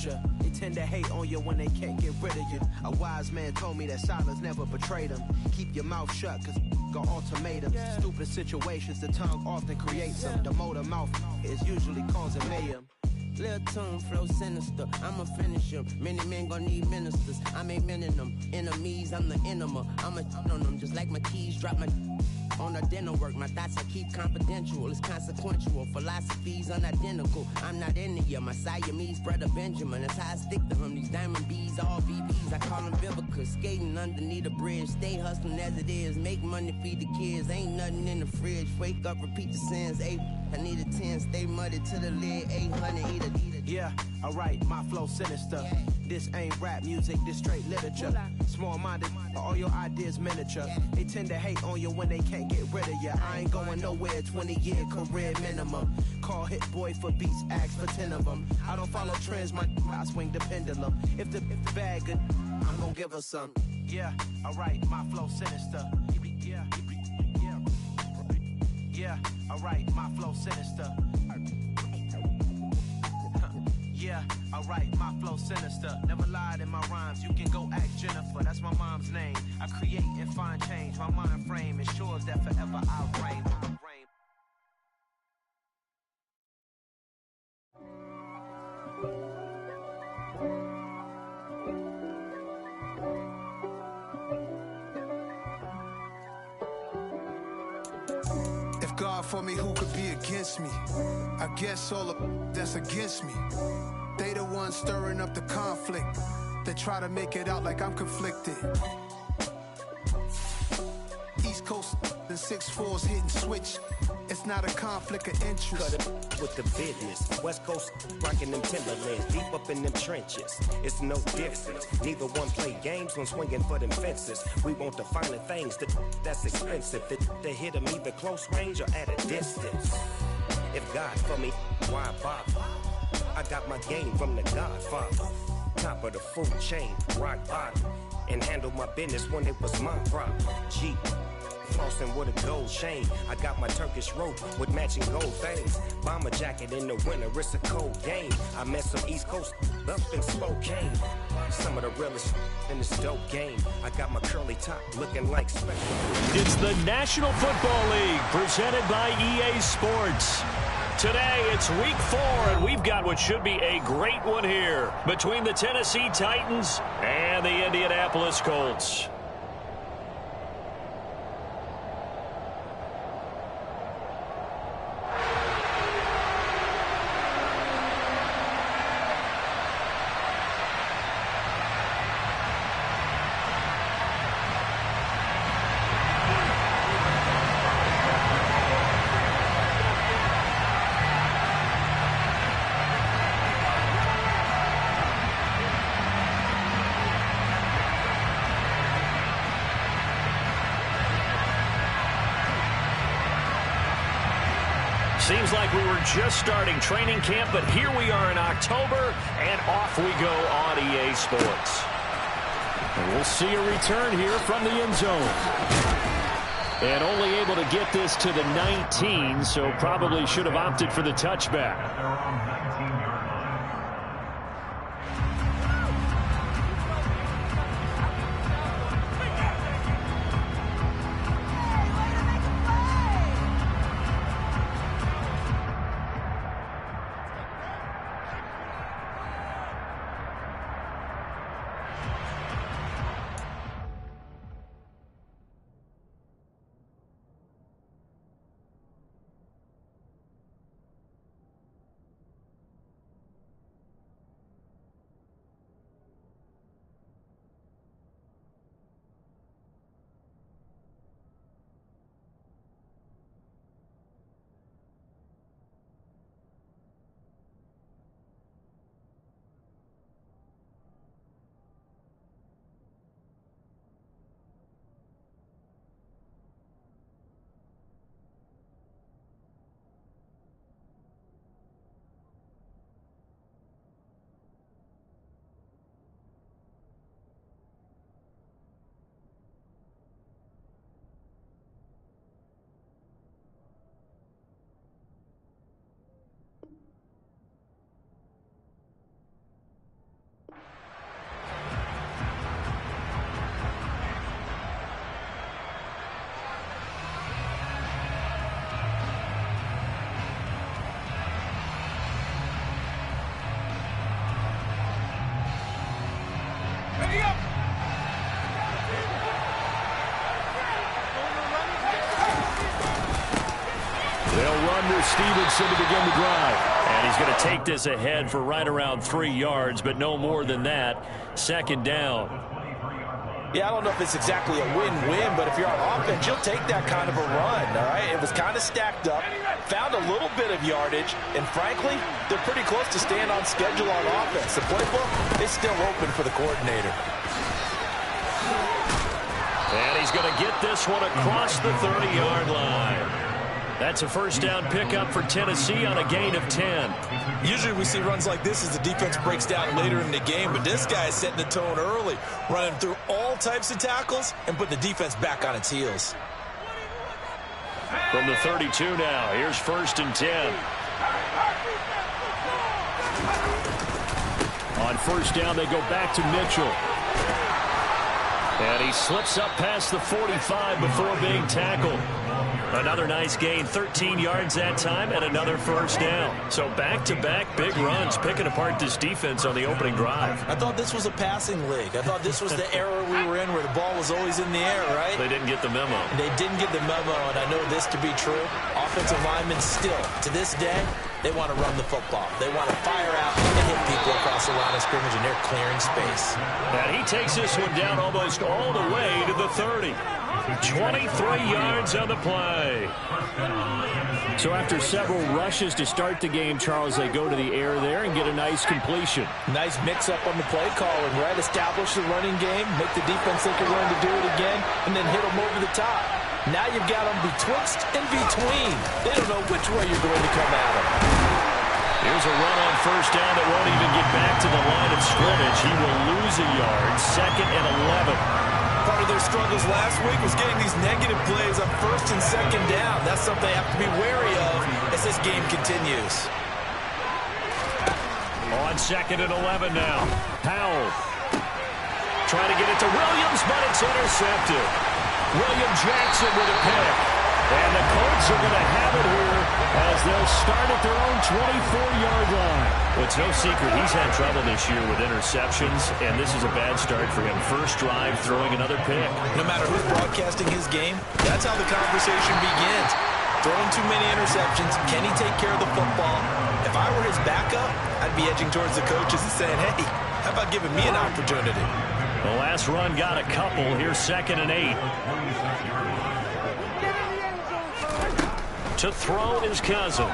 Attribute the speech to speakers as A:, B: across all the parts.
A: literature. They tend to hate on you when they can't get rid of you. A wise man told me that silence never betrayed him. Keep your mouth shut, cause got ultimatums. Stupid situations, the tongue often creates them. The motor mouth is usually causing mayhem.
B: Lil' tune, flow sinister, I'ma finish him. Many men gon' need ministers, I'm aiming them. Enemies, I'm the enema, I'ma on them. Just like my keys, drop my on the dental work. My thoughts I keep confidential, it's consequential. Philosophies unidentical, I'm not into you. My Siamese brother Benjamin, that's how I stick to him. These diamond bees, all VBs, I call them Vivica. Skating underneath a bridge, stay hustling as it is. Make money, feed the kids, ain't nothing in the fridge. Wake up, repeat the sins, I need a 10, stay muddy to the lid, 800, eat a.
A: Yeah, alright, my flow sinister. This ain't rap music, this straight literature. Small-minded, all your ideas miniature. They tend to hate on you when they can't get rid of you. I ain't going nowhere, 20-year career minimum. Call Hit Boy for beats, ask for 10 of them. I don't follow trends, I swing the pendulum. If the bag good, I'm gonna give her some. Yeah, alright, my flow sinister. Yeah, alright, my flow sinister. Yeah, alright, my flow sinister. Never lied in my rhymes, you can go ask Jennifer, that's my mom's name. I create and find change, my mind frame ensures that forever I reign.
C: If God for me, who could be against me? I guess all of that's against me. They the ones stirring up the conflict. They try to make it out like I'm conflicted. East Coast and 6'4's hitting switch. It's not a conflict of interest.
D: Cut it with the business. West Coast rocking them Timberlands, deep up in them trenches. It's no difference. Neither one play games when swinging for them fences. We want the finer things that's expensive. That hit them either close range or at a distance. If God for me, why bother? I got my game from the Godfather. Top of the food chain, rock bottom. And handle my business when it was my problem. G. Flossing with a gold chain. I got my Turkish rope with matching gold things. Bomber jacket in the winter, it's a cold game. I met some East Coast up in Spokane. Some of the realest in this dope game. I got my curly top looking like spectacle.
E: It's the National Football League presented by EA Sports. Today, it's week 4, and we've got what should be a great one here between the Tennessee Titans and the Indianapolis Colts. Seems like we were just starting training camp, but here we are in October, and off we go on EA Sports. And we'll see a return here from the end zone. And only able to get this to the 19, so probably should have opted for the touchback. They'll run with Stevenson to begin the drive. And he's going to take this ahead for right around 3 yards, but no more than that. Second down.
F: Yeah, I don't know if it's exactly a win-win, but if you're on offense, you'll take that kind of a run, all right? It was kind of stacked up, found a little bit of yardage, and frankly, they're pretty close to staying on schedule on offense. The playbook is still open for the coordinator.
E: And he's going to get this one across the 30-yard line. That's a first down pickup for Tennessee on a gain of 10.
F: Usually we see runs like this as the defense breaks down later in the game, but this guy is setting the tone early, running through all types of tackles and putting the defense back on its heels.
E: From the 32 now, here's first and 10. On first down, they go back to Mitchell. And he slips up past the 45 before being tackled. Another nice gain, 13 yards that time, and another first down. So back-to-back big runs, picking apart this defense on the opening drive.
F: I thought this was a passing league. I thought this was the era we were in where the ball was always in the air, right?
E: They didn't get the memo.
F: They didn't get the memo, and I know this to be true. Offensive linemen still, to this day, they want to run the football. They want to fire out and hit people across the line of scrimmage, and they're clearing space.
E: And he takes this one down almost all the way to the 30. 23 yards on the play. So after several rushes to start the game, Charles, they go to the air there and get a nice completion.
F: Nice mix-up on the play calling, right? Establish the running game, make the defense think you're going to do it again, and then hit them over the top. Now you've got them betwixt and between. They don't know which way you're going to come at them.
E: Here's a run on first down that won't even get back to the line of scrimmage. He will lose a yard, second and 11.
F: Part of their struggles last week was getting these negative plays on first and second down. That's something they have to be wary of as this game continues.
E: On second and 11 now. Powell trying to get it to Williams, but it's intercepted. William Jackson with a pick. And the Colts are going to have it here as they'll start at their own 24-yard line. Well, it's no secret he's had trouble this year with interceptions, and this is a bad start for him. First drive, throwing another pick.
F: No matter who's broadcasting his game, that's how the conversation begins. Throwing too many interceptions, can he take care of the football? If I were his backup, I'd be edging towards the coaches and saying, hey, how about giving me an opportunity?
E: The last run got a couple. Here's second and 8. To throw is Cousins.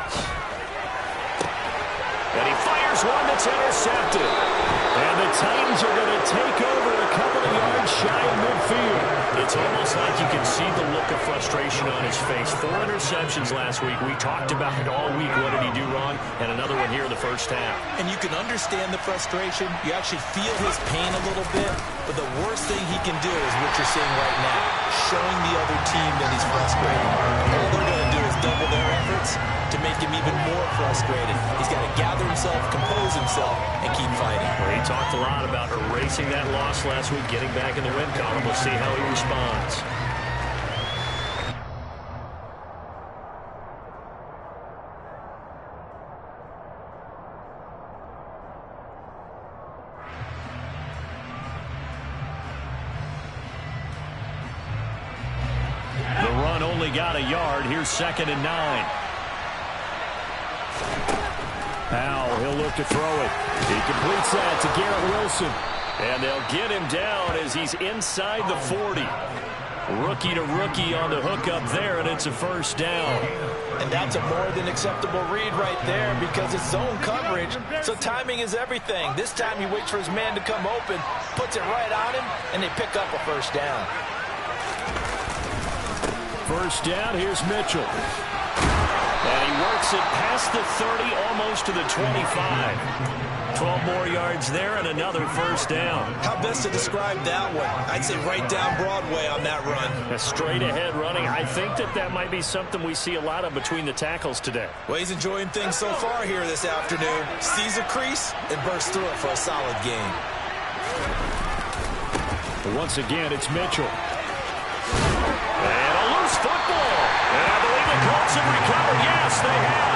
E: And he fires one that's intercepted. And the Titans are going to take over a couple of yards shy of midfield. It's almost like you can see the look of frustration on his face. 4 interceptions last week. We talked about it all week. What did he do wrong? And another one here in the first half.
F: And you can understand the frustration. You actually feel his pain a little bit. But the worst thing he can do is what you're seeing right now. Showing the other team that he's frustrated. All they're going to do is double their efforts to make him even more frustrated. He's got to gather himself, compose himself, and keep fighting.
E: Well, he talked a lot about erasing that loss last week, getting back in the win column. We'll see how he responds. The run only got a yard. Here's second and 9. Powell, he'll look to throw it. He completes that to Garrett Wilson. And they'll get him down as he's inside the 40. Rookie to rookie on the hookup there, and it's a first down.
F: And that's a more than acceptable read right there because it's zone coverage, so timing is everything. This time he waits for his man to come open, puts it right on him, and they pick up a first down.
E: First down, here's Mitchell. And he works it past the 30, almost to the 25. 12 more yards there and another first down.
F: How best to describe that one? I'd say right down Broadway on that run.
E: A straight ahead running. I think that might be something we see a lot of between the tackles today.
F: Well, he's enjoying things so far here this afternoon. Sees a crease and bursts through it for a solid game.
E: Once again, it's Mitchell. And a loose football. And I believe the Colts have recovered. Yes, they have.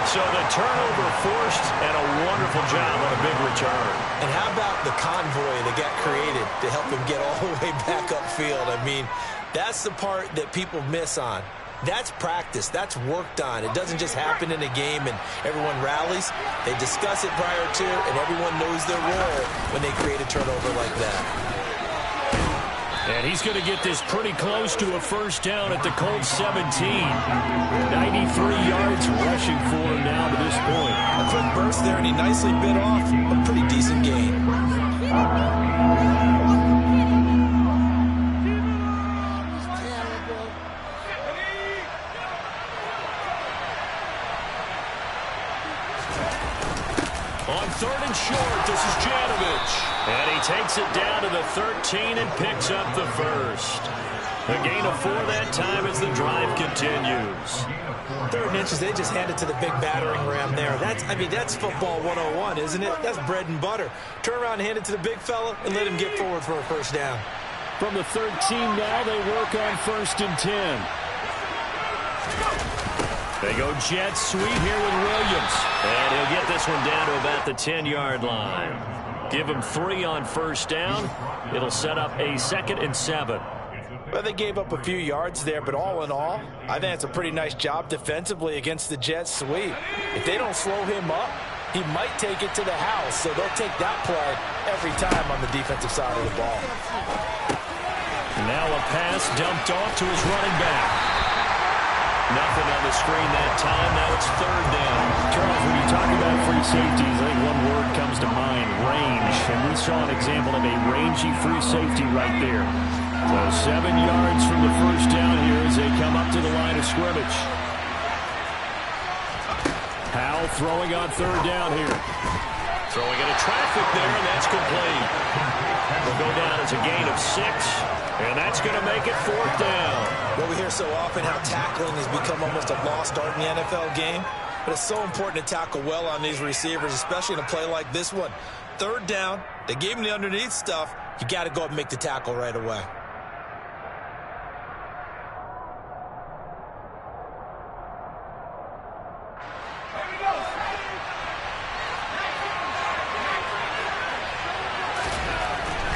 E: So the turnover forced and a wonderful job on a big return.
F: And how about the convoy that got created to help him get all the way back upfield? I mean, that's the part that people miss on. That's practice. That's worked on. It doesn't just happen in a game and everyone rallies. They discuss it prior to, and everyone knows their role when they create a turnover like that.
E: And he's going to get this pretty close to a first down at the Colts 17. 93 yards rushing for him now to this point.
F: A quick burst there, and he nicely bit off a pretty decent gain.
E: On 3rd and short, this is Janovich. And he takes it down to the 13 and picks up the first. A gain of 4 that time as the drive continues.
F: 3rd and inches, they just hand it to the big battering ram there. That's football 101, isn't it? That's bread and butter. Turn around and hand it to the big fella and let him get forward for a first down.
E: From the 13 now, they work on 1st and 10. They go jet sweep here with Williams. And he'll get this one down to about the 10-yard line. Give him 3 on first down. It'll set up a 2nd and 7.
F: Well, they gave up a few yards there, but all in all, I think it's a pretty nice job defensively against the jet sweep. If they don't slow him up, he might take it to the house, so they'll take that play every time on the defensive side of the ball.
E: Now a pass dumped off to his running back. Nothing on the screen that time. Now it's 3rd down. Charles, when you talk about free safeties, I think one word comes to mind, range. And we saw an example of a rangy free safety right there. So 7 yards from the first down here as they come up to the line of scrimmage. Howell throwing on 3rd down here. Throwing into traffic there, and that's complete. Will go down as a gain of 6. And that's going to make it 4th down.
F: Well, we hear so often how tackling has become almost a lost art in the NFL game. But it's so important to tackle well on these receivers, especially in a play like this one. 3rd down, they gave him the underneath stuff. You got to go up and make the tackle right away.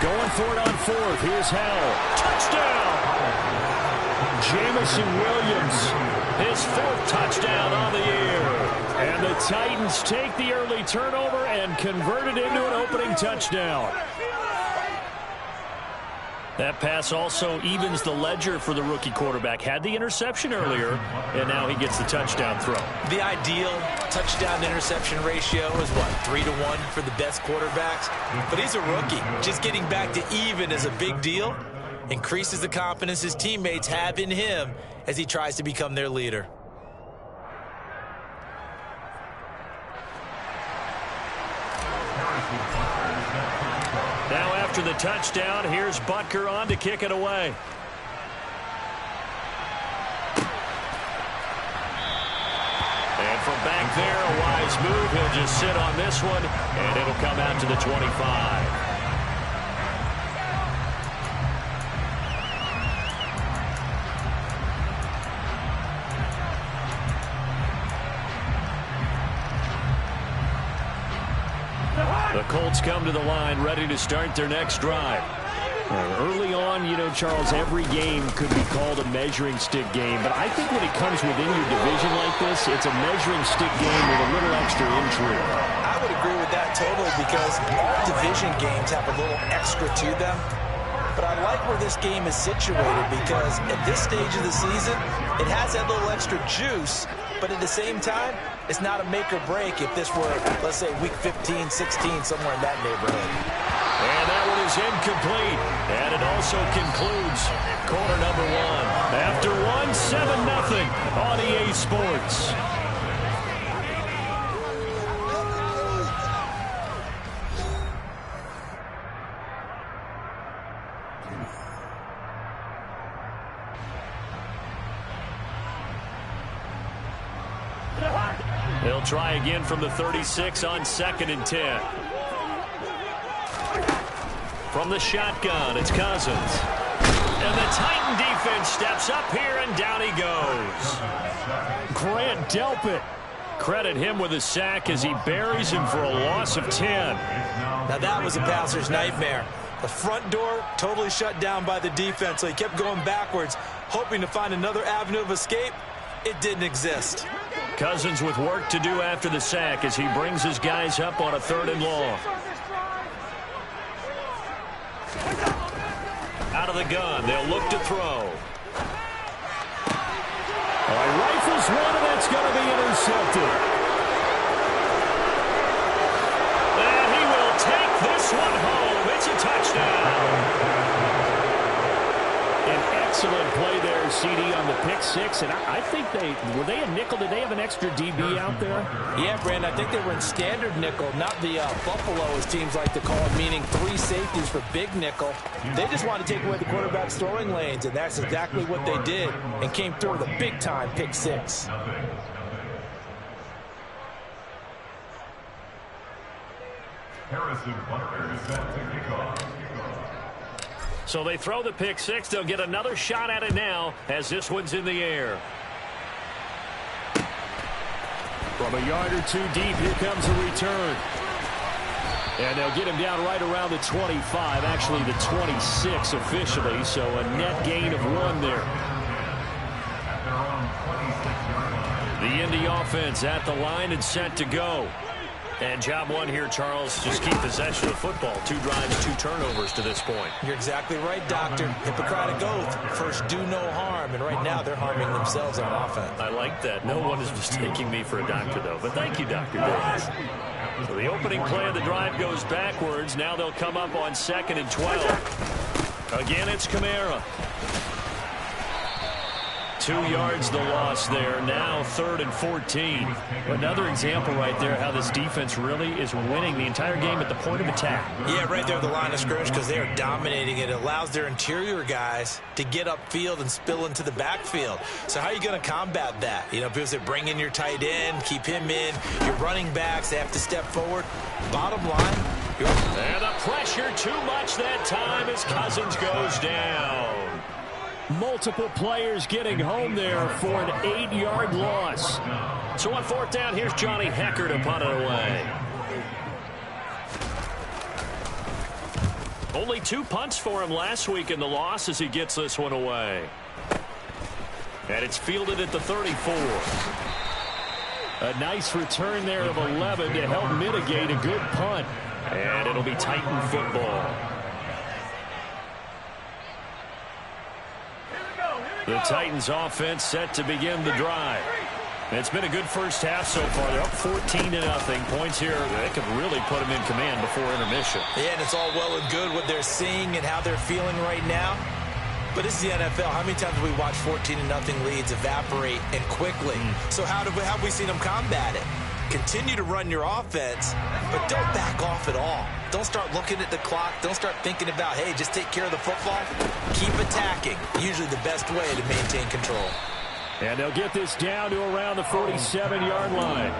E: Going for it on 4th. Here's Howell. Touchdown! Jamison Williams, his 4th touchdown on the year. And the Titans take the early turnover and convert it into an opening touchdown. That pass also evens the ledger for the rookie quarterback. Had the interception earlier, and now he gets the touchdown throw.
F: The ideal touchdown-interception ratio is, what, 3-to-1 for the best quarterbacks? But he's a rookie. Just getting back to even is a big deal. Increases the confidence his teammates have in him as he tries to become their leader.
E: Now after the touchdown, here's Butker on to kick it away. And from back there, a wise move. He'll just sit on this one, and it'll come out to the 25. The Colts come to the line ready to start their next drive. Early on, you know, Charles, every game could be called a measuring stick game. But I think when it comes within your division like this, it's a measuring stick game with a little extra intrigue.
F: I would agree with that totally because all division games have a little extra to them. But I like where this game is situated because at this stage of the season, it has that little extra juice. But at the same time, it's not a make or break if this were, let's say, week 15, 16, somewhere in that neighborhood.
E: And that one is incomplete. And it also concludes quarter number 1. After 7-0 on EA Sports. He'll try again from the 36 on 2nd and 10. From the shotgun, it's Cousins. And the Titan defense steps up here, and down he goes. Grant Delpit credit him with a sack as he buries him for a loss of 10.
F: Now that was a passer's nightmare. The front door totally shut down by the defense, so he kept going backwards, hoping to find another avenue of escape. It didn't exist.
E: Cousins with work to do after the sack as he brings his guys up on a 3rd and long. Out of the gun, they'll look to throw. Rifles one, and that's going to be intercepted. And he will take this one home. It's a touchdown. An excellent play there, CD, on the pick 6. And I think were they a nickel? Did they have an extra DB out there?
F: Yeah, Brandon, I think they were in standard nickel, not the Buffalo, as teams like to call it, meaning 3 safeties for big nickel. They just wanted to take away the quarterback's throwing lanes, and that's exactly what they did, and came through with a big-time pick 6.
G: Harrison Butker is set to kick off.
E: So they throw the pick 6. They'll get another shot at it now as this one's in the air. From a yard or 2 deep, here comes a return. And they'll get him down right around the 25, actually the 26 officially, so a net gain of 1 there. The Indy offense at the line and set to go. And job 1 here, Charles, just keep possession of football. 2 drives, 2 turnovers to this point.
F: You're exactly right, Doctor. Hippocratic oath. First, do no harm. And right now, they're harming themselves on offense.
E: I like that. No one is mistaking me for a doctor, though. But thank you, Dr. Davis. So the opening play of the drive goes backwards. Now they'll come up on 2nd and 12. Again, it's Kamara. 2 yards the loss there. Now 3rd and 14. Another example right there how this defense really is winning the entire game at the point of attack. Yeah, right there at the line of scrimmage, because they are dominating it. It allows their interior guys to get upfield and spill into the backfield. So how are you going to combat that? You know, because they bring in your tight end, keep him in. Your running backs, they have to step forward. Bottom line. And the pressure too much that time as Cousins goes down. Multiple players getting home there for an 8-yard loss. So on 4th down, here's Johnny Hecker to punt it away. Only 2 punts for him last week in the loss as he gets this one away. And it's fielded at the 34. A nice return there of 11 to help mitigate a good punt. And it'll be Titan football. The Titans offense set to begin the drive. It's been a good first half so far. They're up 14-0. Points here, they could really put them in command before intermission. Yeah, and it's all well and good what they're seeing and how they're feeling right now. But this is the NFL. How many times have we watched 14-0 leads evaporate and quickly? So how have we seen them combat it? Continue to run your offense, but don't back off at all. Don't start looking at the clock. Don't start thinking about, hey, just take care of the football. Keep attacking. Usually the best way to maintain control. And they'll get this down to around the 47-yard line.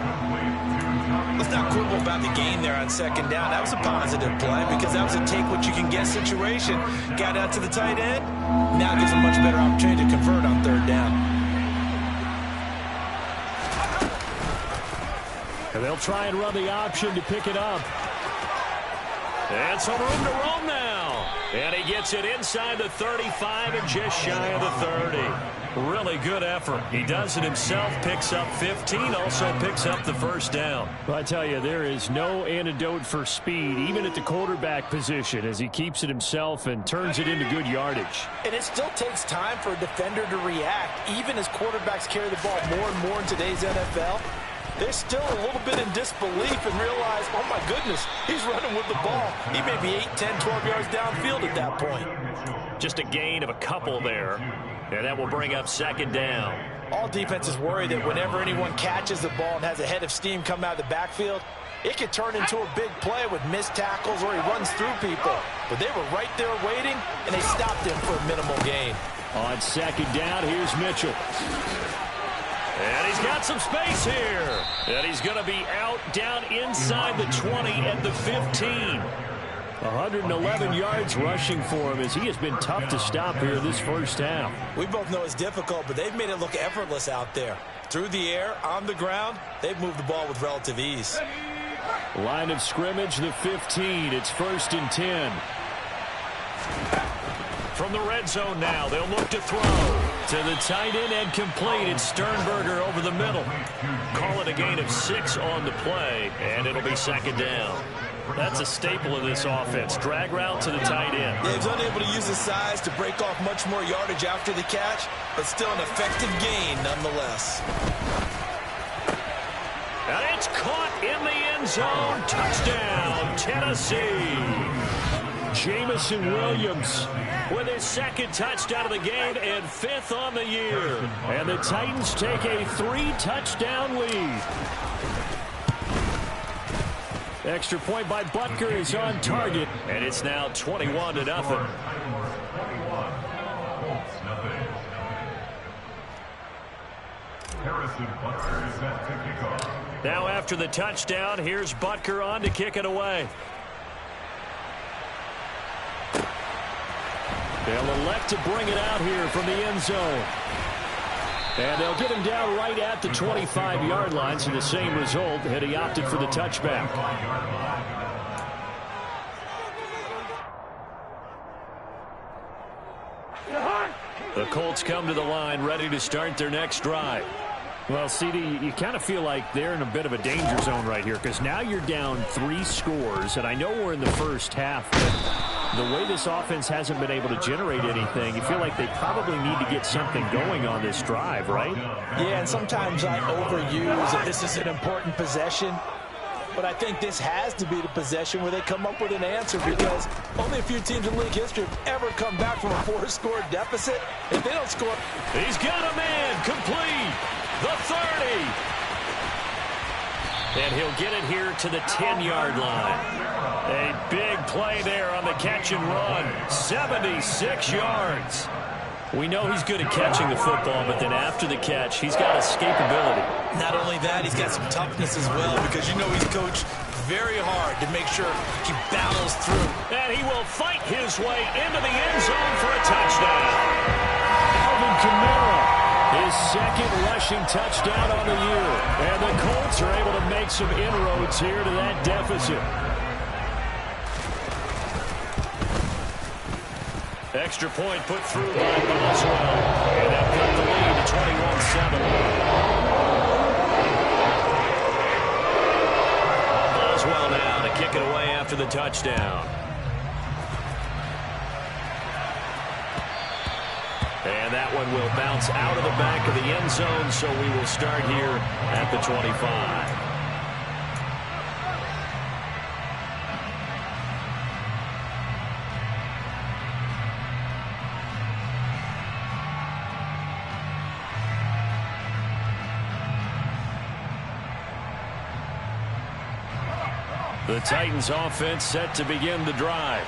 E: Let's not quibble about the gain there on 2nd down. That was a positive play because that was a take-what-you-can-get situation. Got out to the tight end. Now gives a much better opportunity to convert on 3rd down. And they'll try and run the option to pick it up. And some room to roam now. And he gets it inside the 35 and just shy of the 30. Really good effort. He does it himself, picks up 15, also picks up the 1st down. Well, I tell you, there is no antidote for speed, even at the quarterback position, as he keeps it himself and turns it into good yardage. And it still takes time for a defender to react, even as quarterbacks carry the ball more and more in today's NFL. They're still a little bit in disbelief and realize, oh, my goodness, he's running with the ball. He may be 8, 10, 12 yards downfield at that point. Just a gain of a couple there, and that will bring up 2nd down. All defenses worry that whenever anyone catches the ball and has a head of steam come out of the backfield, it could turn into a big play with missed tackles or he runs through people. But they were right there waiting, and they stopped him for a minimal gain. On 2nd down, here's Mitchell. And he's got some space here. And he's going to be out down inside the 20 and the 15. 111 yards rushing for him as he has been tough to stop here this first half. We both know it's difficult, but they've made it look effortless out there.
F: Through the air, on the ground, they've moved the ball with relative ease.
E: Line of scrimmage, the 15. It's 1st and 10. From the red zone now, they'll look to throw. To the tight end and complete. It's Sternberger over the middle. Call it a gain of 6 on the play, and it'll be 2nd down. That's a staple of this offense. Drag route to the tight end.
F: Yeah, he's unable to use his size to break off much more yardage after the catch, but still an effective gain nonetheless.
E: And it's caught in the end zone. Touchdown, Tennessee. Jamison Williams with his 2nd touchdown of the game and 5th on the year. And the Titans take a 3-touchdown lead. Extra point by Butker is on target, and it's now 21-0. Now after the touchdown, here's Butker on to kick it away. They'll elect to bring it out here from the end zone. And they'll get him down right at the 25-yard line, so the same result, had he opted for the touchback. The Colts come to the line, ready to start their next drive. Well, CD, you kind of feel like they're in a bit of a danger zone right here, because now you're down 3 scores, and I know we're in the first half, but the way this offense hasn't been able to generate anything, you feel like they probably need to get something going on this drive, right?
F: Yeah, and sometimes I overuse that this is an important possession, but I think this has to be the possession where they come up with an answer, because only a few teams in league history have ever come back from a 4-score deficit. If they don't score...
E: He's got a man complete. The 30. And he'll get it here to the 10-yard line. A big play there on the catch and run. 76 yards. We know he's good at catching the football, but then after the catch, he's got escapability.
F: Not only that, he's got some toughness as well, because you know he's coached very hard to make sure he battles through.
E: And he will fight his way into the end zone for a touchdown. Alvin Kamara, his 2nd rushing touchdown on the year. And the Colts are able to make some inroads here to that deficit. Extra point put through by Boswell. And they'll cut the lead to 21-7. Boswell now to kick it away after the touchdown. And that one will bounce out of the back of the end zone, so we will start here at the 25. The Titans offense set to begin the drive.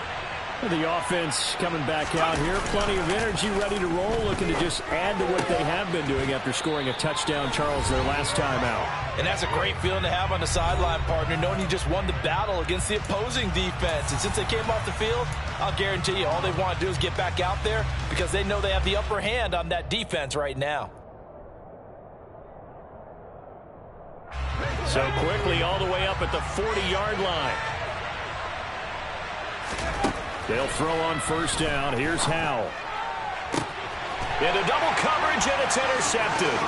E: The offense coming back out here. Plenty of energy, ready to roll, looking to just add to what they have been doing after scoring a touchdown, Charles, their last time out.
F: And that's a great feeling to have on the sideline, partner, knowing you just won the battle against the opposing defense. And since they came off the field, I'll guarantee you all they want to do is get back out there, because they know they have the upper hand on that defense right now.
E: So quickly all the way up at the 40-yard line. They'll throw on 1st down. Here's Howell. Into double coverage, and it's intercepted.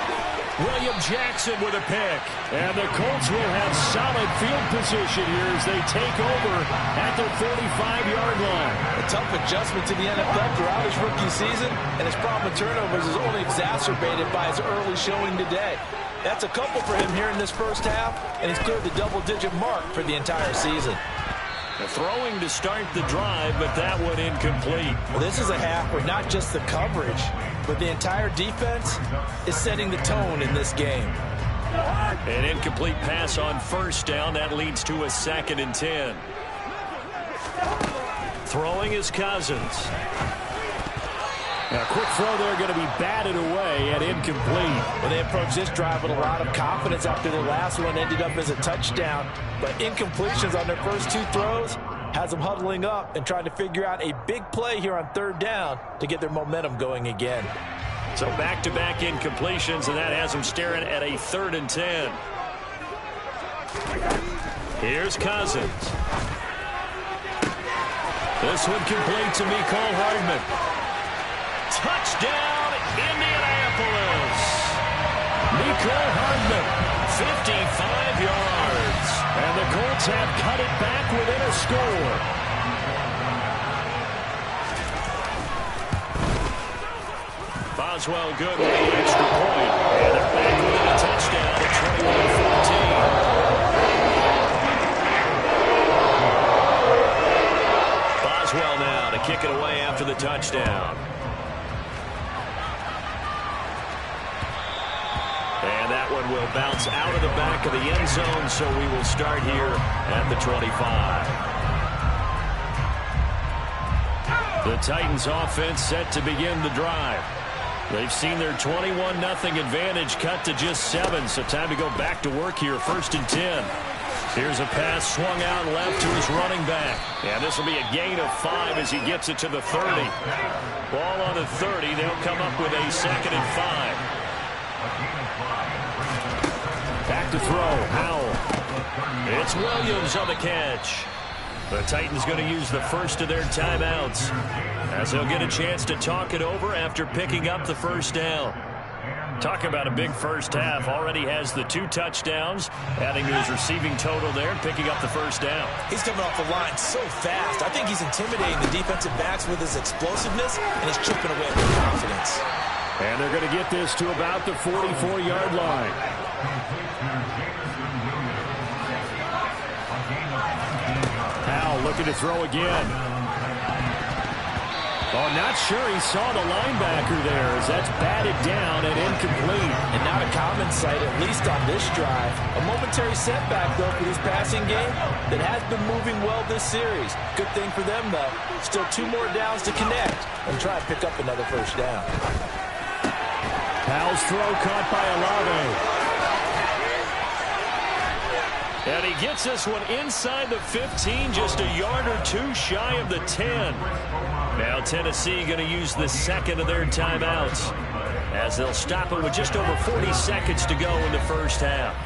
E: William Jackson with a pick. And the Colts will have solid field position here as they take over at the 45-yard line.
F: A tough adjustment to the NFL throughout his rookie season, and his problem with turnovers is only exacerbated by his early showing today. That's a couple for him here in this first half, and he's cleared the double-digit mark for the entire season.
E: Throwing to start the drive, but that one incomplete.
F: Well, this is a half where not just the coverage, but the entire defense is setting the tone in this game.
E: An incomplete pass on 1st down. That leads to a 2nd and 10. Throwing is Cousins. A quick throw there, going to be batted away and incomplete.
F: Well, they approached this drive with a lot of confidence after their last one ended up as a touchdown. But incompletions on their first 2 throws has them huddling up and trying to figure out a big play here on 3rd down to get their momentum going again.
E: So back-to-back incompletions, and that has him staring at a 3rd and 10. Here's Cousins. This one complete to Mecole Hardman. Touchdown, Indianapolis. Mecole Hardman, 55 yards. And the Colts have cut it back within a score. Boswell good with the extra point. And they're back within a touchdown at 21-14. Boswell now to kick it away after the touchdown. And that one will bounce out of the back of the end zone, so we will start here at the 25. The Titans offense set to begin the drive. They've seen their 21-0 advantage cut to just 7, so time to go back to work here, 1st and 10. Here's a pass swung out left to his running back. And this will be a gain of 5 as he gets it to the 30. Ball on the 30. They'll come up with a 2nd and 5. Back to throw. Howell. It's Williams on the catch. The Titans going to use the first of their timeouts as they'll get a chance to talk it over after picking up the first down. Talk about a big first half. Already has the 2 touchdowns, adding to his receiving total there and picking up the first down.
F: He's coming off the line so fast. I think he's intimidating the defensive backs with his explosiveness, and he's chipping away at their confidence.
E: And they're going to get this to about the 44-yard line. Howell looking to throw again. Oh, not sure he saw the linebacker there as that's batted down and incomplete.
F: And not a common sight, at least on this drive. A momentary setback, though, for this passing game that has been moving well this series. Good thing for them, though. Still 2 more downs to connect and try to pick up another first down.
E: Howell's throw caught by Olave. And he gets this one inside the 15, just a yard or 2 shy of the 10. Now Tennessee going to use the 2nd of their timeouts as they'll stop it with just over 40 seconds to go in the first half.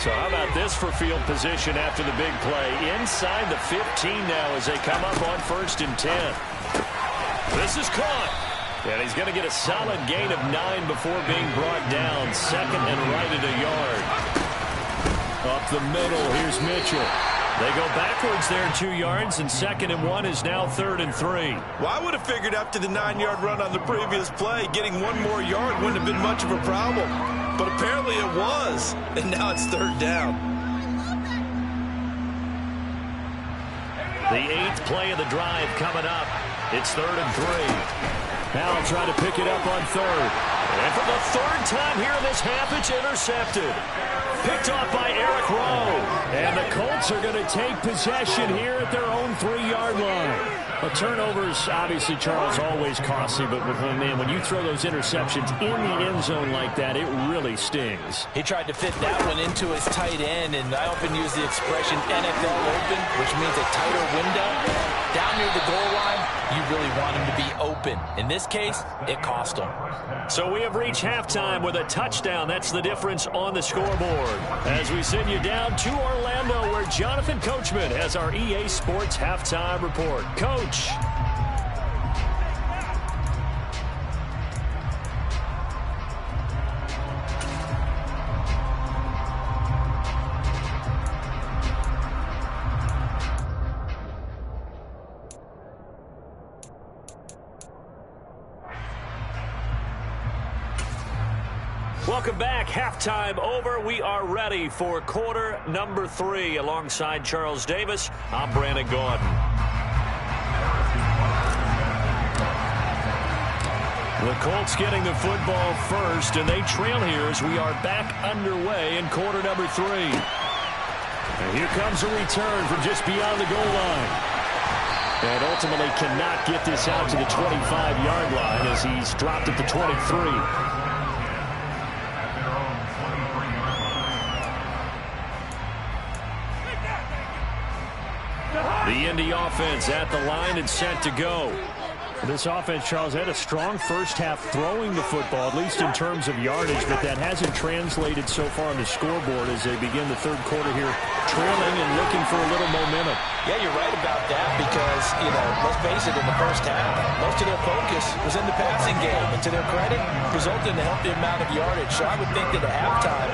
E: So how about this for field position after the big play? Inside the 15 now as they come up on 1st and 10. This is caught. And he's going to get a solid gain of 9 before being brought down. 2nd and right at a yard. Up the middle, here's Mitchell. They go backwards there 2 yards, and 2nd and 1 is now 3rd and 3.
F: Well, I would have figured after the 9-yard run on the previous play, getting 1 more yard wouldn't have been much of a problem. But apparently it was, and now it's 3rd down.
E: The 8th play of the drive coming up. It's 3rd and 3. Howell trying to pick it up on 3rd. And for the 3rd time here in this half, it's intercepted. Picked off by Eric Rowe. And the Colts are going to take possession here at their own 3-yard line. But turnovers, obviously, Charles, always costly. But, when you throw those interceptions in the end zone like that, it really stings.
F: He tried to fit that one into his tight end, and I often use the expression NFL open, which means a tighter window. Down near the goal line, you really want him to be open. In this case, it cost him.
E: So we have reached halftime with a touchdown. That's the difference on the scoreboard. As we send you down to Orlando, where Jonathan Coachman has our EA Sports halftime report. Coach. Welcome back. Halftime over. We are ready for quarter number 3. Alongside Charles Davis, I'm Brandon Gordon. The Colts getting the football first, and they trail here as we are back underway in quarter number 3. And here comes a return from just beyond the goal line. And ultimately cannot get this out to the 25-yard line as he's dropped at the 23. The Indy offense at the line and set to go. This offense, Charles, had a strong first half throwing the football, at least in terms of yardage, but that hasn't translated so far on the scoreboard as they begin the third quarter here, trailing and looking for a little momentum.
F: Yeah, you're right about that because, let's face it, in the first half, most of their focus was in the passing game. And to their credit, resulted in a healthy amount of yardage. So I would think that at halftime,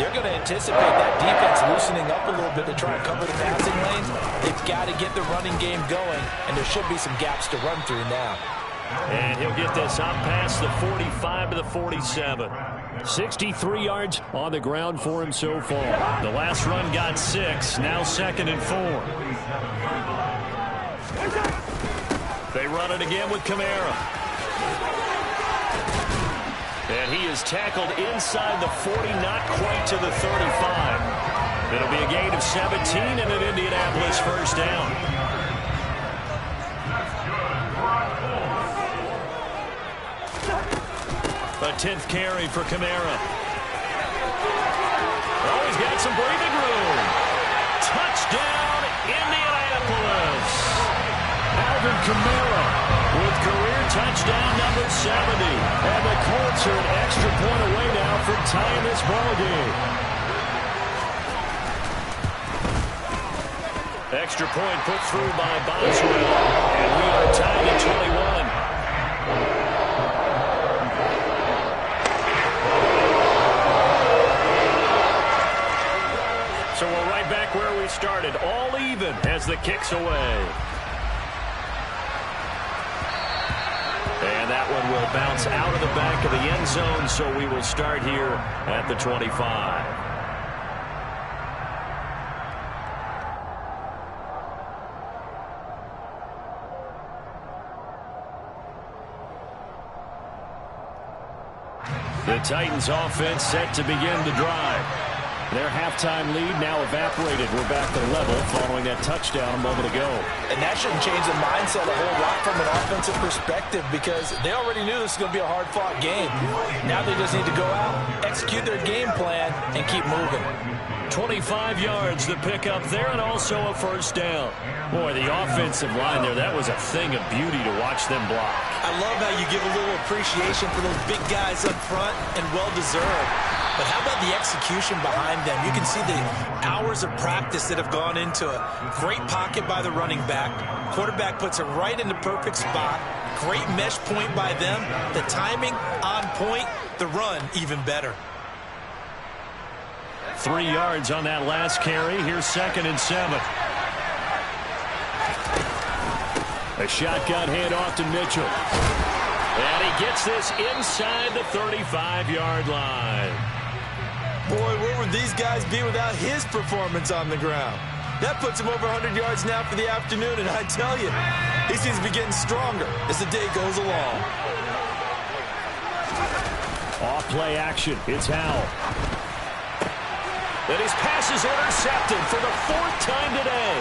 F: they're going to anticipate that defense loosening up a little bit to try and cover the passing lanes. They've got to get the running game going, and there should be some gaps to run through now.
E: And he'll get this up past the 45 to the 47. 63 yards on the ground for him so far. The last run got 6, now 2nd and 4. They run it again with Kamara. And he is tackled inside the 40, not quite to the 35. It'll be a gain of 17 and an Indianapolis first down. A 10th carry for Kamara. Oh, he's got some breathing room. Touchdown, Indianapolis. Alvin Kamara with career touchdown number 70. And the Colts are an extra point away now from tying this ball game. Extra point put through by Boswell. And we are tied at 21. So we're right back where we started, all even as the kick's away. And that one will bounce out of the back of the end zone, so we will start here at the 25. The Titans offense set to begin the drive. Their halftime lead now evaporated. We're back to level following that touchdown a moment ago.
F: And that shouldn't change the mindset a whole lot from an offensive perspective because they already knew this was going to be a hard-fought game. Now they just need to go out, execute their game plan, and keep moving.
E: 25 yards the pickup there and also a first down. Boy, the offensive line there, that was a thing of beauty to watch them block.
F: I love how you give a little appreciation for those big guys up front and well-deserved. But how about the execution behind them? You can see the hours of practice that have gone into it. Great pocket by the running back. Quarterback puts it right in the perfect spot. Great mesh point by them. The timing on point. The run even better.
E: 3 yards on that last carry. Here's 2nd and 7. A shotgun handoff to Mitchell. And he gets this inside the 35-yard line.
F: Boy, where would these guys be without his performance on the ground? That puts him over 100 yards now for the afternoon, and I tell you, he seems to be getting stronger as the day goes along.
E: Off play action. It's Howell. And his pass is intercepted for the 4th time today.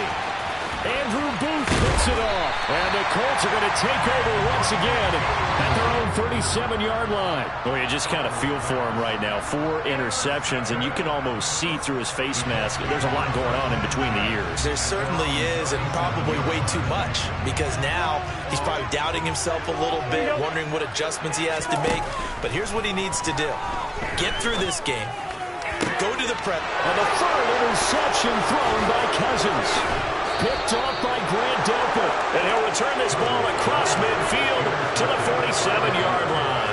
E: Andrew Booth puts it off. And the Colts are going to take over once again at their own 37-yard line. Well, you just kind of feel for him right now. 4 interceptions, and you can almost see through his face mask. There's a lot going on in between the ears.
F: There certainly is, and probably way too much, because now he's probably doubting himself a little bit, wondering what adjustments he has to make. But here's what he needs to do. Get through this game. Go to the prep.
E: And the 3rd interception thrown by Cousins. Picked off by Grant Delpit. And he'll return this ball across midfield to the 47-yard line.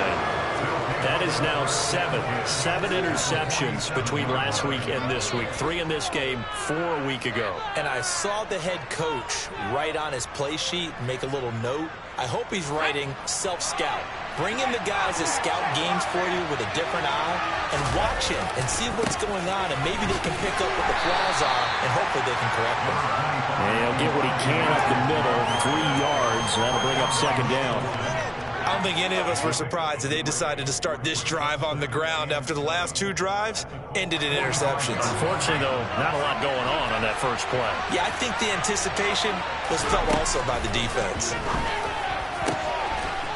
E: That is now 7 interceptions between last week and this week. 3 in this game, 4 a week ago.
F: And I saw the head coach write on his play sheet, make a little note. I hope he's writing self-scout. Bring in the guys that scout games for you with a different eye and watch him and see what's going on, and maybe they can pick up what the flaws are, and hopefully they can correct them.
E: And he'll get what he can up the middle, 3 yards. That'll bring up 2nd down.
F: I don't think any of us were surprised that they decided to start this drive on the ground after the last 2 drives ended in interceptions.
E: Unfortunately, though, not a lot going on that first play.
F: Yeah, I think the anticipation was felt also by the defense.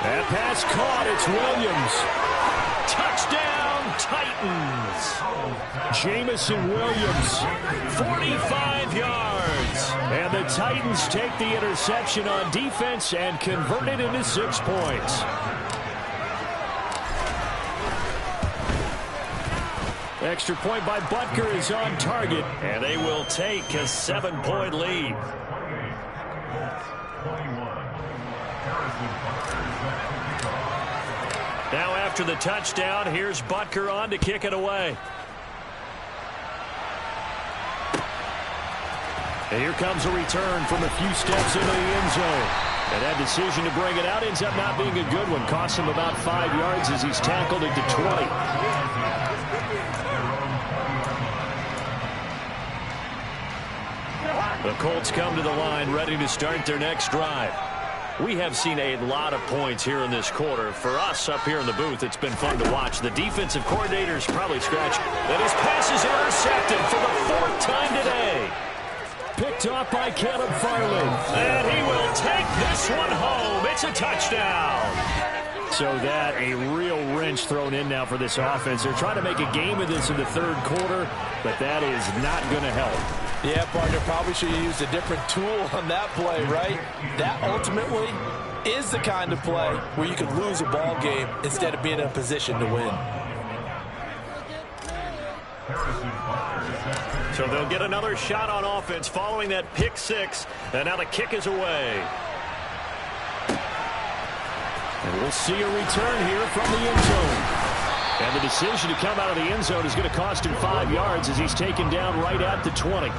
E: That pass caught. It's Williams. Touchdown, Titans. Jamison Williams, 45 yards. And the Titans take the interception on defense and convert it into 6 points. Extra point by Butker is on target, and they will take a 7-point lead. Now after the touchdown, here's Butker on to kick it away. And here comes a return from a few steps into the end zone. And that decision to bring it out ends up not being a good one. Costs him about 5 yards as he's tackled into 20. The Colts come to the line ready to start their next drive. We have seen a lot of points here in this quarter. For us up here in the booth, it's been fun to watch. The defensive coordinator's probably scratched. And his pass is intercepted for the 4th time today. Picked off by Caleb Farley. And he will take this one home. It's a touchdown. So that a real wrench thrown in now for this offense. They're trying to make a game of this in the 3rd quarter, but that is not going to help.
F: Yeah, partner, probably should have used a different tool on that play, right? That ultimately is the kind of play where you could lose a ball game instead of being in a position to win.
E: So they'll get another shot on offense following that pick 6, and now the kick is away. And we'll see a return here from the end zone. And the decision to come out of the end zone is going to cost him 5 yards as he's taken down right at the 20.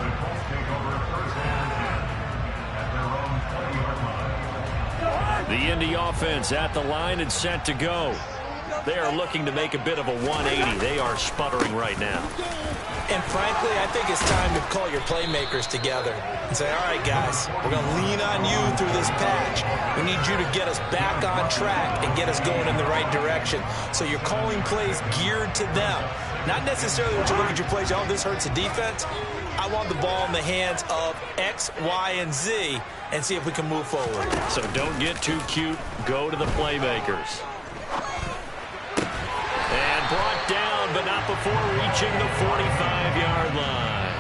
E: The Indy offense at the line and set to go. They are looking to make a bit of a 180. They are sputtering right now.
F: And frankly, I think it's time to call your playmakers together and say, all right, guys, we're going to lean on you through this patch. We need you to get us back on track and get us going in the right direction. So you're calling plays geared to them. Not necessarily when you look at your plays, oh, this hurts the defense. I want the ball in the hands of X, Y, and Z and see if we can move forward.
E: So don't get too cute. Go to the playmakers. And brought down, but not before reaching the 45-yard line.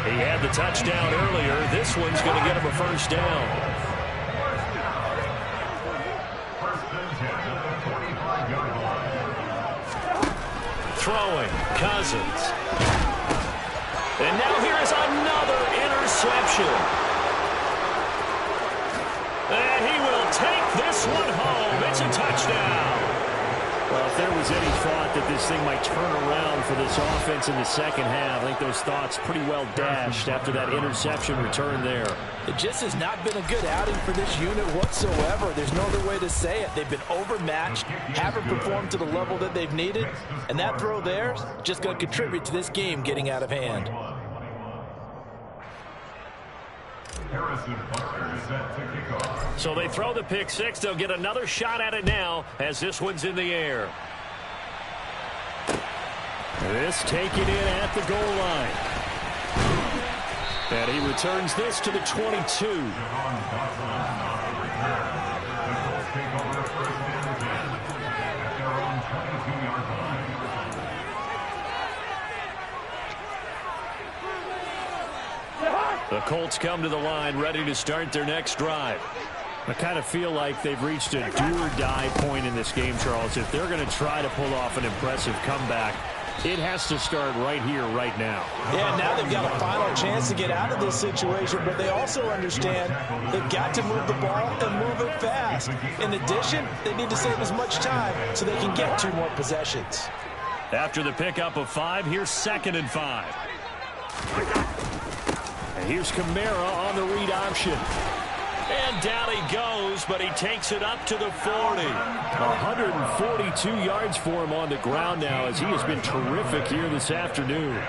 E: He had the touchdown earlier. This one's going to get him a 1st down. Throwing, Cousins. And now here is another interception. And he will take this one home. It's a touchdown. Well, if there was any thought that this thing might turn around for this offense in the 2nd half, I think those thoughts pretty well dashed after that interception return there.
F: It just has not been a good outing for this unit whatsoever. There's no other way to say it. They've been overmatched, haven't performed to the level that they've needed, and that throw there is just going to contribute to this game getting out of hand.
E: So they throw the pick 6. They'll get another shot at it now as this one's in the air. This taken in at the goal line. And he returns this to the 22. The Colts come to the line ready to start their next drive. I kind of feel like they've reached a do-or-die point in this game, Charles. If they're going to try to pull off an impressive comeback, it has to start right here, right now.
F: Yeah, now they've got a final chance to get out of this situation, but they also understand they've got to move the ball and move it fast. In addition, they need to save as much time so they can get 2 more possessions.
E: After the pickup of 5, here's 2nd and 5. And here's Kamara on the read option. And down he goes, but he takes it up to the 40. 142 yards for him on the ground now as he has been terrific here this afternoon.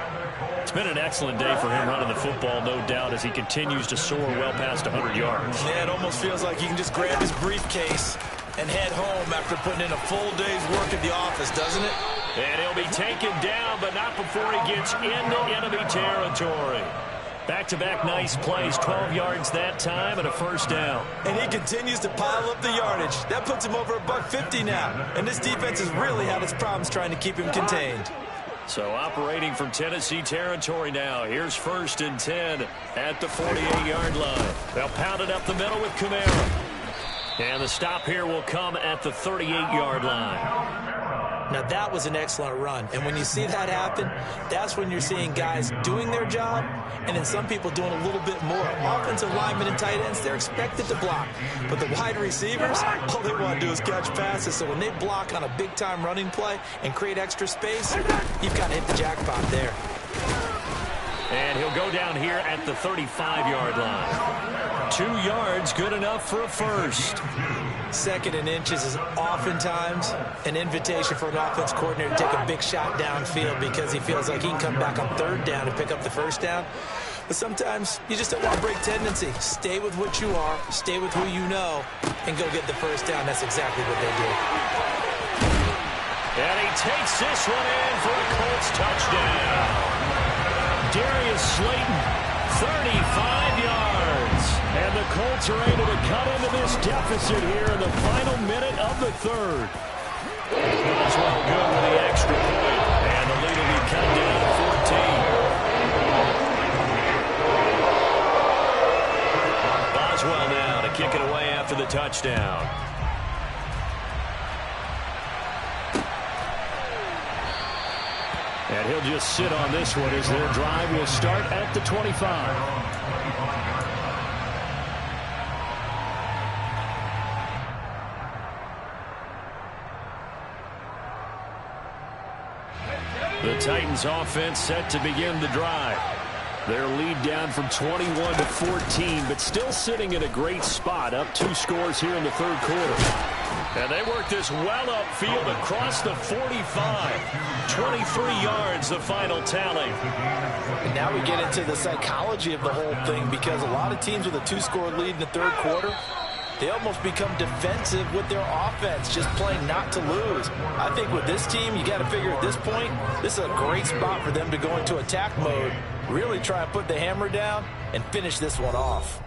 E: It's been an excellent day for him running the football, no doubt, as he continues to soar well past 100 yards.
F: Yeah, it almost feels like he can just grab his briefcase and head home after putting in a full day's work at the office, doesn't it?
E: And he'll be taken down, but not before he gets into enemy territory. Back-to-back nice plays, 12 yards that time and a first down.
F: And he continues to pile up the yardage. That puts him over $150 now. And this defense has really had its problems trying to keep him contained.
E: So operating from Tennessee territory now. Here's 1st and 10 at the 48-yard line. They'll pound it up the middle with Kamara. And the stop here will come at the 38-yard line.
F: Now, that was an excellent run. And when you see that happen, that's when you're seeing guys doing their job and then some people doing a little bit more. Offensive linemen and tight ends, they're expected to block. But the wide receivers, all they want to do is catch passes. So when they block on a big-time running play and create extra space, you've got to hit the jackpot there.
E: And he'll go down here at the 35-yard line. 2 yards, good enough for a first.
F: 2nd and inches is oftentimes an invitation for an offense coordinator to take a big shot downfield because he feels like he can come back on 3rd down and pick up the first down. But sometimes you just don't want to break tendency. Stay with what you are, stay with who you know, and go get the first down. That's exactly what they do.
E: And he takes this one in for a Colts touchdown. Darius Slayton, 35 yards. And the Colts are able to cut into this deficit here in the final minute of the 3rd. Boswell good with the extra point. And the lead will be cut down to 14. Boswell now to kick it away after the touchdown. And he'll just sit on this one as their drive will start at the 25. The Titans offense set to begin the drive. Their lead down from 21 to 14, but still sitting in a great spot, up 2 scores here in the 3rd quarter. And they work this well upfield across the 45. 23 yards, the final tally.
F: And now we get into the psychology of the whole thing because a lot of teams with a 2-score lead in the 3rd quarter, they almost become defensive with their offense, just playing not to lose. I think with this team, you got to figure at this point, this is a great spot for them to go into attack mode, really try and put the hammer down and finish this one off.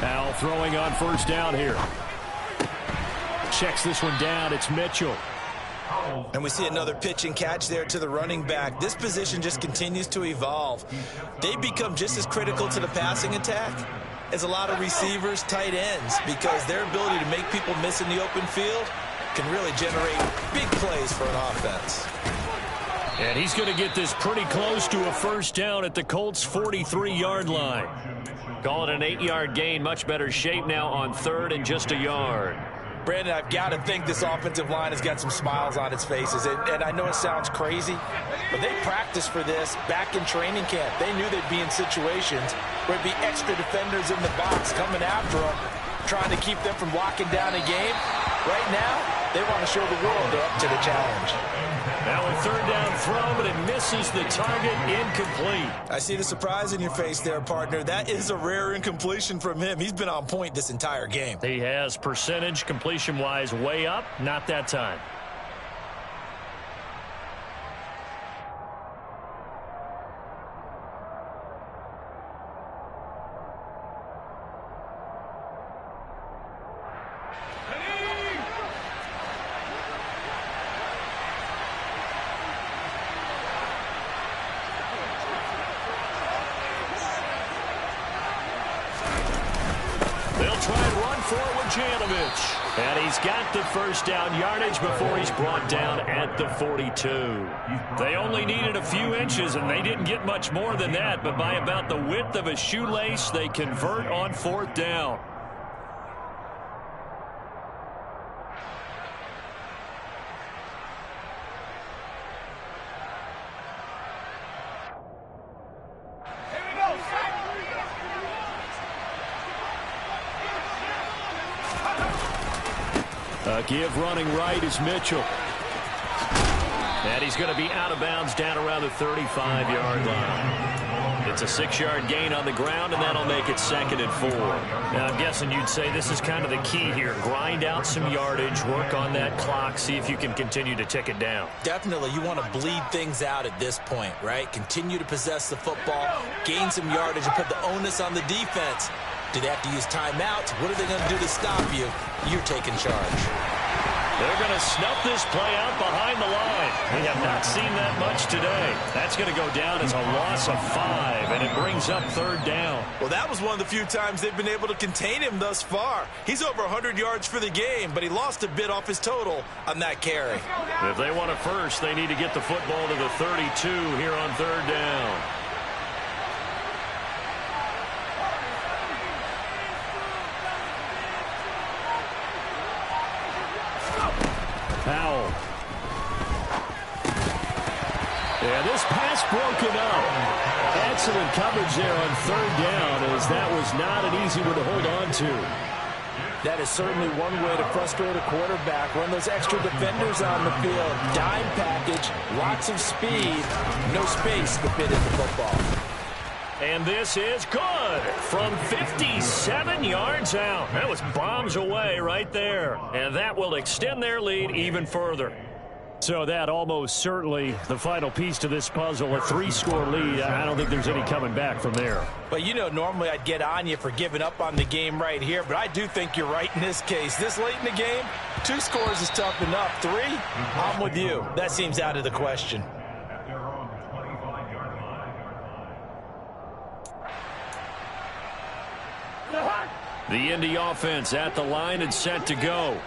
E: Now throwing on 1st down here. Checks this one down. It's Mitchell.
F: And we see another pitch and catch there to the running back. This position just continues to evolve. They become just as critical to the passing attack as a lot of receivers, tight ends, because their ability to make people miss in the open field can really generate big plays for an offense.
E: And he's going to get this pretty close to a first down at the Colts' 43-yard line. Call it an 8-yard gain. Much better shape now on 3rd and just a yard.
F: Brandon, I've got to think this offensive line has got some smiles on its faces. And I know it sounds crazy, but they practiced for this back in training camp. They knew they'd be in situations where it'd be extra defenders in the box coming after them, trying to keep them from locking down a game. Right now, they want to show the world they're up to the challenge.
E: Now a 3rd down throw, but it misses the target, incomplete.
F: I see the surprise in your face there, partner. That is a rare incompletion from him. He's been on point this entire game.
E: He has percentage completion-wise way up, not that time. And he's got the first down yardage before he's brought down at the 42. They only needed a few inches, and they didn't get much more than that, but by about the width of a shoelace, they convert on 4th down. Give running right is Mitchell. And he's going to be out of bounds down around the 35-yard line. It's a 6-yard gain on the ground, and that'll make it 2nd and 4. Now, I'm guessing you'd say this is kind of the key here. Grind out some yardage, work on that clock, see if you can continue to tick it down.
F: Definitely, you want to bleed things out at this point, right? Continue to possess the football, gain some yardage, and put the onus on the defense. Do they have to use timeouts? What are they going to do to stop you? You're taking charge.
E: They're going to snuff this play out behind the line. We have not seen that much today. That's going to go down as a loss of 5, and it brings up 3rd down.
F: Well, that was one of the few times they've been able to contain him thus far. He's over 100 yards for the game, but he lost a bit off his total on that carry.
E: If they want a first, they need to get the football to the 32 here on 3rd down. Powell. Yeah, this pass broken up. Excellent coverage there on 3rd down, as that was not an easy one to hold on to.
F: That is certainly one way to frustrate a quarterback. Run those extra defenders on the field. Dime package, lots of speed, no space to fit in the football.
E: And this is good from 57 yards out. That was bombs away right there. And that will extend their lead even further. So that almost certainly the final piece to this puzzle, a 3-score lead. I don't think there's any coming back from there.
F: But, you know, normally I'd get on you for giving up on the game right here, but I do think you're right in this case. This late in the game, 2 scores is tough enough. 3, I'm with you. That seems out of the question.
E: The Indy offense at the line and set to go.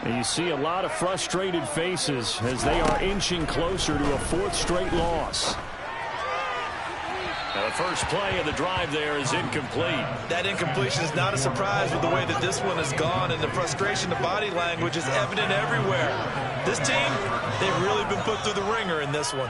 E: And you see a lot of frustrated faces as they are inching closer to a 4th straight loss. Now the first play of the drive there is incomplete.
F: That incompletion is not a surprise with the way that this one has gone, and the frustration, the body language is evident everywhere. This team, they've really been put through the ringer in this one.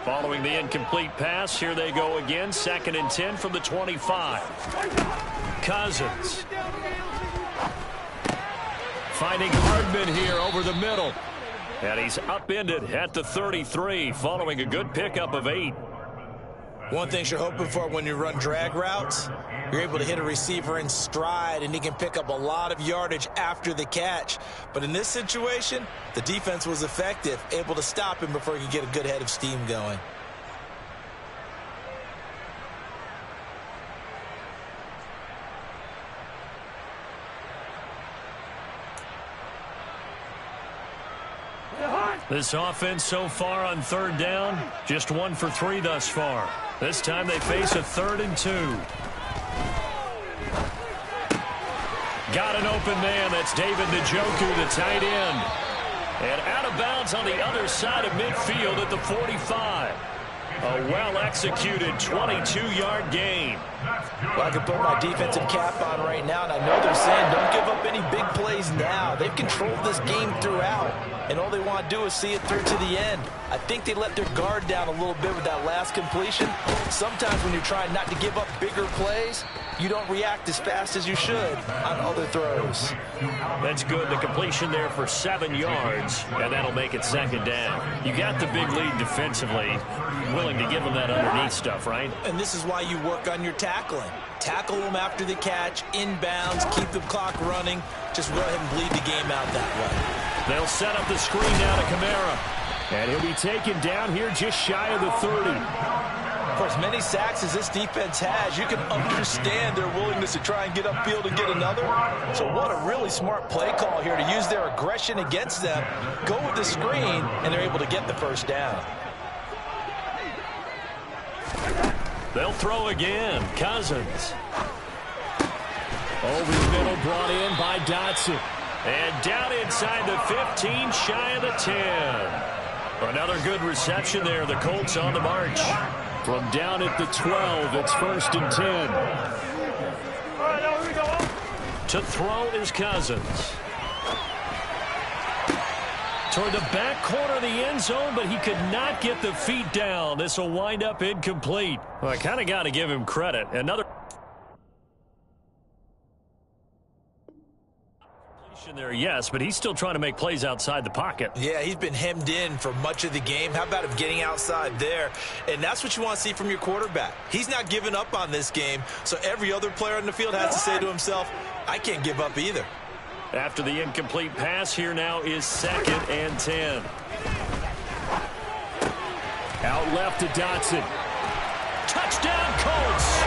E: Following the incomplete pass, here they go again. 2nd and 10 from the 25. Cousins. Finding Hardman here over the middle. And he's upended at the 33 following a good pickup of 8.
F: One thing you're hoping for when you run drag routes, you're able to hit a receiver in stride, and he can pick up a lot of yardage after the catch. But in this situation, the defense was effective, able to stop him before he could get a good head of steam going.
E: This offense so far on 3rd down, just 1 for 3 thus far. This time they face a 3rd and 2. Got an open man. That's David Njoku, the tight end. And out of bounds on the other side of midfield at the 45. A well-executed 22-yard gain.
F: Well, I can put my defensive cap on right now, and I know they're saying don't give up any big plays now. They've controlled this game throughout, and all they want to do is see it through to the end. I think they let their guard down a little bit with that last completion. Sometimes when you're trying not to give up bigger plays, you don't react as fast as you should on other throws.
E: That's good. The completion there for 7 yards, and that'll make it 2nd down. You got the big lead defensively, willing to give them that underneath stuff, right?
F: And this is why you work on your tackling. Tackle them after the catch, inbounds, keep the clock running. Just go ahead and bleed the game out that way.
E: They'll set up the screen now to Kamara. And he'll be taken down here just shy of the 30.
F: For as many sacks as this defense has, you can understand their willingness to try and get upfield and get another. So what a really smart play call here to use their aggression against them, go with the screen, and they're able to get the 1st down.
E: They'll throw again. Cousins. Over the middle, brought in by Dotson. And down inside the 15, shy of the 10. Another good reception there. The Colts on the march. From down at the 12, it's 1st and 10.
H: All right, now here we go.
E: To throw is Cousins. Toward the back corner of the end zone, but he could not get the feet down. This will wind up incomplete. Well, I kind of got to give him credit. Another completion there, yes, but he's still trying to make plays outside the pocket.
F: Yeah, he's been hemmed in for much of the game. How about him getting outside there? And that's what you want to see from your quarterback. He's not giving up on this game, so every other player on the field has to say to himself, I can't give up either.
E: After the incomplete pass, here now is 2nd and 10. Out left to Dotson. Touchdown, Colts!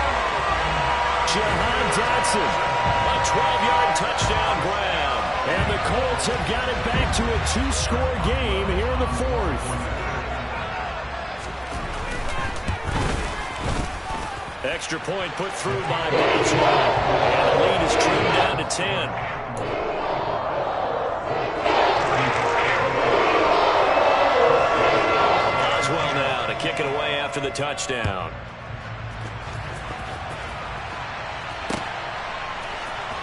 E: Jahan Dotson, a 12-yard touchdown grab. And the Colts have got it back to a 2-score game here in the 4th. Extra point put through by Boswell. And the lead is trimmed down to 10. Kick it away after the touchdown.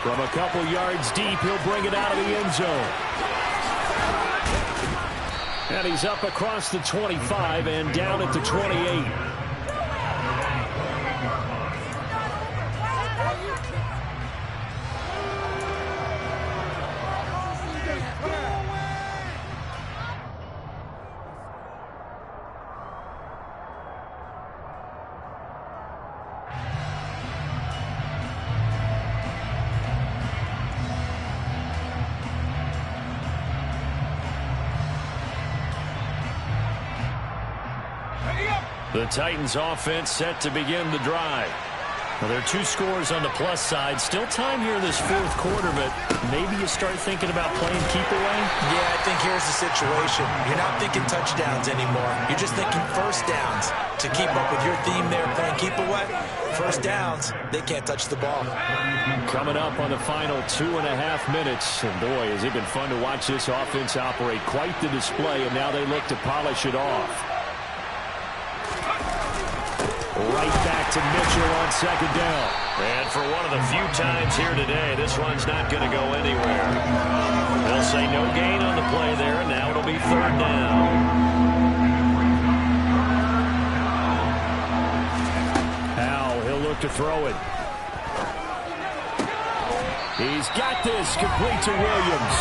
E: From a couple yards deep, he'll bring it out of the end zone. And he's up across the 25 and down at the 28. The Titans offense set to begin the drive. Well, there are 2 scores on the plus side. Still time here in this 4th quarter, but maybe you start thinking about playing keep away?
F: Yeah, I think here's the situation. You're not thinking touchdowns anymore. You're just thinking first downs. To keep up with your theme there, playing keep away, first downs, they can't touch the ball.
E: Coming up on the final 2.5 minutes. And boy, has it been fun to watch this offense operate. Quite the display, and now they look to polish it off. Right back to Mitchell on 2nd down. And for one of the few times here today, this one's not going to go anywhere. They'll say no gain on the play there, and now it'll be 3rd down. Howell, he'll look to throw it. He's got this, complete to Williams.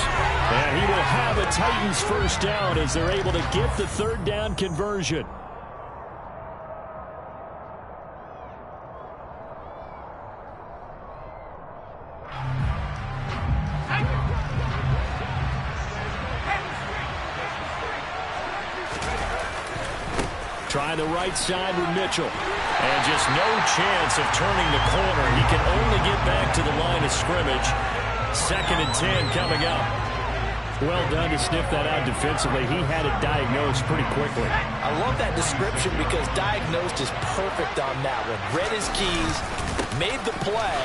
E: And he will have a Titans first down as they're able to get the 3rd down conversion. Trying the right side with Mitchell. And just no chance of turning the corner. He can only get back to the line of scrimmage. 2nd and 10 coming up. Well done to sniff that out defensively. He had it diagnosed pretty quickly.
F: I love that description because diagnosed is perfect on that one. Read his keys, made the play,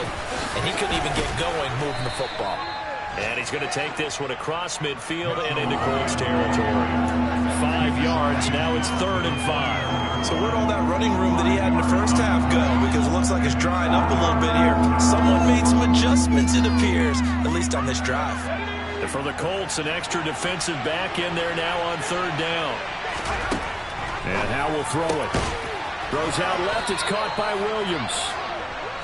F: and he couldn't even get going moving the football.
E: And he's going to take this one across midfield and into Colts territory. 5 yards. Now it's 3rd and 5.
F: So where'd all that running room that he had in the first half go? Because it looks like it's drying up a little bit here. Someone made some adjustments, it appears, at least on this drive.
E: And for the Colts, an extra defensive back in there now on 3rd down. And Howell will throw it. Throws out left. It's caught by Williams.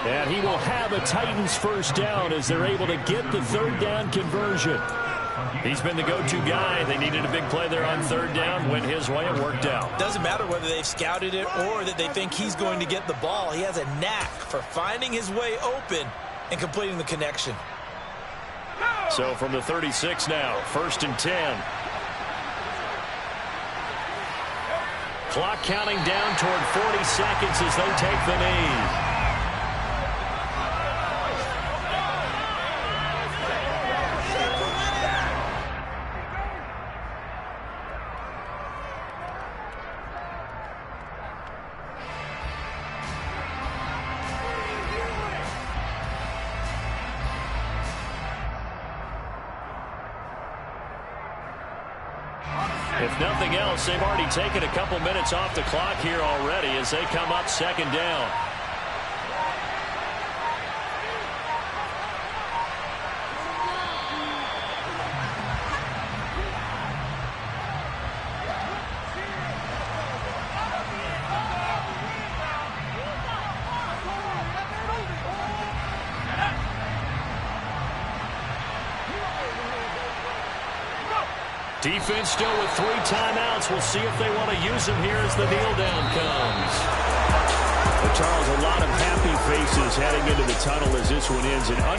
E: And he will have a Titans first down as they're able to get the 3rd down conversion. He's been the go-to guy. They needed a big play there on 3rd down. Went his way. It worked out.
F: Doesn't matter whether they've scouted it or that they think he's going to get the ball. He has a knack for finding his way open and completing the connection.
E: So from the 36 now, 1st and 10. Clock counting down toward 40 seconds as they take the knee. If nothing else, they've already taken a couple minutes off the clock here already as they come up 2nd down. Defense still with 3 timeouts. We'll see if they want to use them here as the kneel down comes. Well, Charles, a lot of happy faces heading into the tunnel as this one ends.